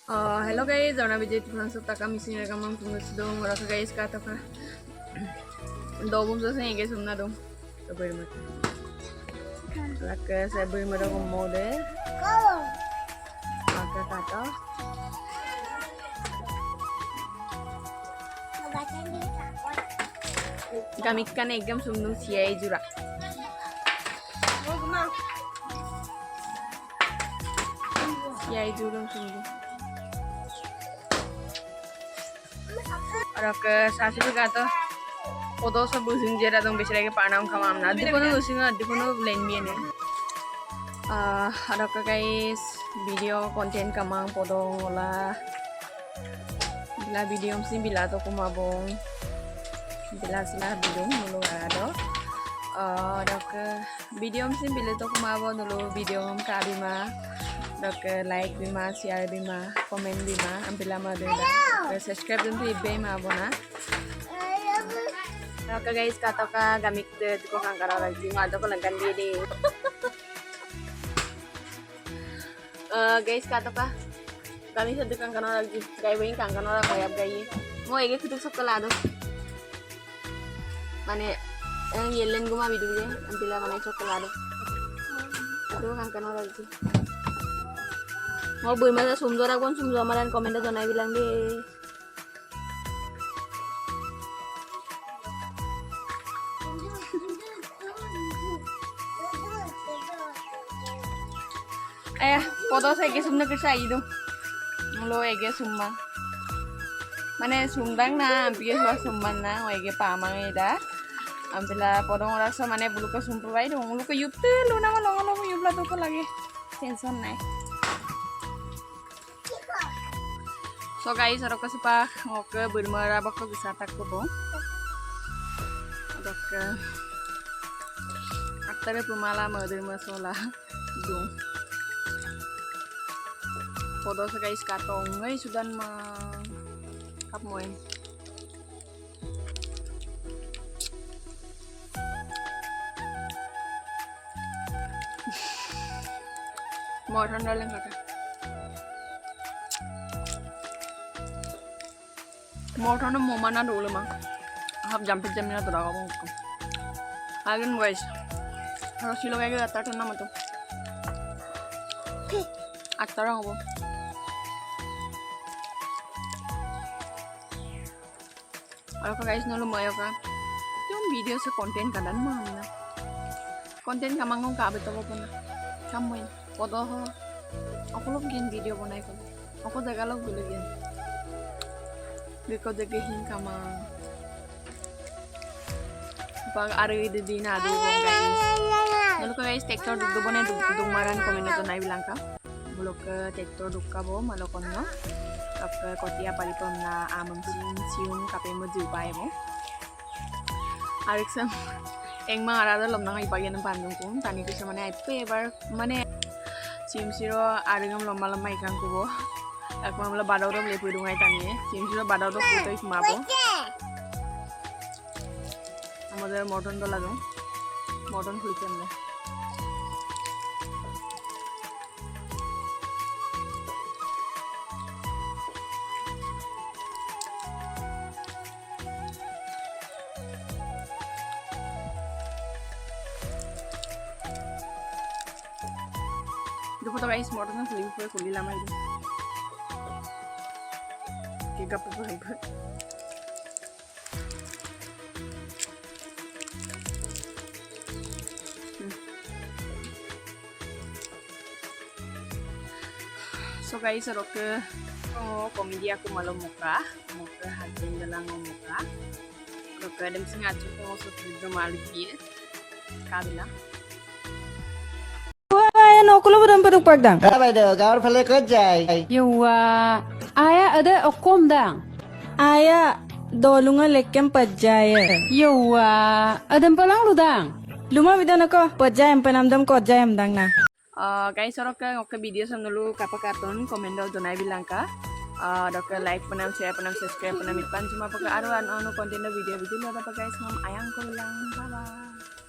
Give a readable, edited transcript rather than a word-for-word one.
Hello guys, Zona Vijay langsung tak kami sini rekaman tunggu sedang merasa guys kata apa? Dobum saya guys umna dong. Sabar mata. Laka sabar mata ko mode. Maka kata. Kami kan ekam sumnung siai jura. Siai jurung sumnung. Orang ke sasu juga tuh foto sebelum sinjera dong bisa lagi panam kamam nah di kono usinga di kono lenbi nih orang ke guys video konten kamang foto ngolah bila video mesti bila tuh kumabong bila sila video dulu ada orang ke video mesti bila tuh kumabong dulu video kabima orang ke like bima share bima komen bima ambil lama dulu subscribe dulu ibe ma abona Oke guys, kata ka gamit ko kang lagi ngado ko lang di. Guys, kata ka kami sa dukang lagi gay wing kang lagi koyab gay. Mo ege kutuk sokolado. Mane yellen guma bidu je, ampila mane sokolado. Aduh kang lagi. Mo boy mala sumdora kon sumdora malan komenda donai bilang deh. foto saya sumna kerja itu, lo ege summa, mana sumdang na, ambil suah summan na, ege pamang ida, ambillah podong rasa mana bulu ke sumprovai dong, bulu ke yup tuh, lo nama lo yup lah tuh lagi, tension naik. So guys, orang kesepa ngoke bermara bakal bisa tak kebong, dok aktor pemala mother masalah, dong. Foto sa guys katong ngay sudan ma kapmoy mau thanda lang kata mau thanda mo mana dulu mang hab jam na tura kabong ko agin guys harus silo kayak gata thanda mo to aktor ang ko Kalau guys nolo mau ka, yung video sa content kadan mo na. Content ka mangong ka beto ko na. Kamu foto ho. Ako log gin video ko na ko. Ako daga log gulo gin. Biko daga hin ka mang. Pag ari di na do guys. Nolo ka guys tektor dugdo bone dugdug maran komen to na bilang ka. Bulok ke tektor dukka bo malokon no. Ke kotia palipom na amam siung kape mo jupai mo Alexam eng mang arado lom nang ibagian ng pandong ko tani ko sa mana paper mane sim siro arigam lom malam mai kang ko bo ak mamla badaw dom le pudu ngai tani sim siro badaw do puto ik mabo আমাদের mutton তো লাগো mutton খুলছি আমরা Dupo to guys, motor na kulit po kulit lamay din. Kika po po po. So guys, sarap ke komedi aku malam muka hati dalang muka. Rok ke dem singa cukup so video malik dia. Kabila. Okulo budam paduk pagdang. Bay được, gaur phale ko jai. Yawa, aya ada okom dang. Aya dolunga lekkem pajaya. Yawa, adam palang ludang. Luma bidan ako pajayam panamdam ko jayam dang na. Guys, sarap ke ngoke video sam dulu kapakaton komen daw donai bilang ka. Dok like panam share panam subscribe panam ipan cuma pakai aruan ono konten video video apa guys ngam ayang ko lang. Bye bye.